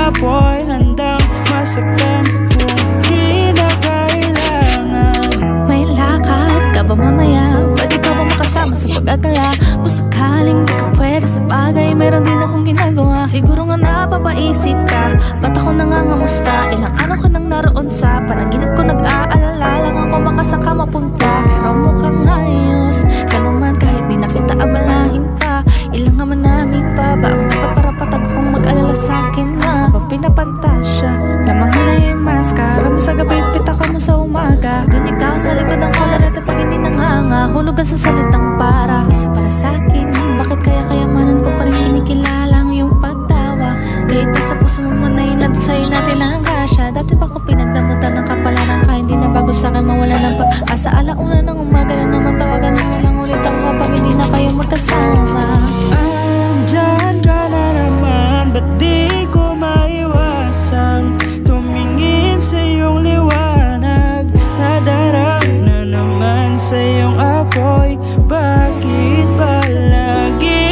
apoy, handang masaktan kung kinakailangan. May lakad ka ba mamaya? Pwede ka ba makasama sa pag-agala? Kung sakaling di ka pwede sa bagay, meron din akong ginagawa. Siguro nga napapaisip ka, ba't ako nangangamusta? Ilang araw ka nang naroon sa panaginip ko, nag-aalala lang ako baka saka mapunta. Pero mukhang ayos ka naman kahit di nakita abalahin pa. Ilang naman namin pa ba ang dapat para patag kong mag-alala sa'kin na pag pinapantasya lamang na yung maskara mo sa gabi, pita ka mo sa umaga. Dun ikaw sa likod ng kolarete pag hindi nanganga, hulugan sa salitang para isa para sa'kin. Bakit kaya kayamanan ko pa rin kinikilala ang iyong pagtawa? Kahit pa sa puso mo manayin na sa'yo natin ang kasya. Dati pa ko pinagdamutan ng kapalaran ka, hindi na bago sa'kin mawala ng pag-asa. Alauna ng umaga na naman tawagan mo na lang ulit ako kapag hindi na kayo magkasama. Andyan ka na naman, ba't di ko maiwasang tumingin sa iyong liwanag? Nadarang na naman sa iyong apoy, bakit ba lagi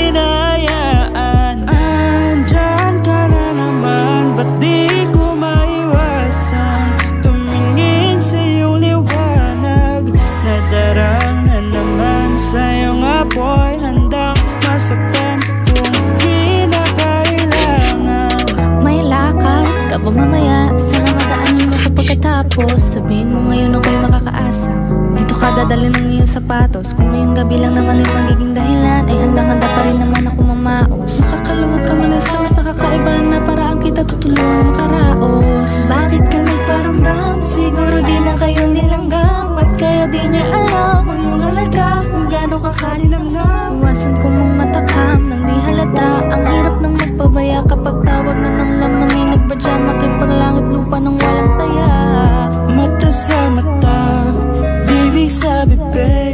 hinayaan? Andyan ka na naman, ba't di ko maiwasang tumingin sa iyong liwanag? Nadarang na naman sa iyong apoy, handang masaktan kung kinakailangan. May lakad ka ba mamaya? Sana madaanan mo ko pagkatapos. Sabihin mo ngayon ako'y makakaasa. Dito ka dadalhin ng iyong sapatos. Kung ngayong gabi lang naman ay magiging dahilan, ay handang-handa pa rin naman ako mamaos. Makakaluwag ka man sa mas nakakaiba na paraan kita tutulungan makaraos. Bakit ka nagparamdam? Siguro di na kayo nilanggam. Ba't kaya di niya alam ang iyong halaga? Kung gaano ka kalilanggam. Iwasan ko mong matakam nang di halata. Ang hirap ng magpabaya kapag tawag na ng laman ay nagbadya. Makipaglangit lupa ng walang taya. Mata sa mata, bibig sa bibig.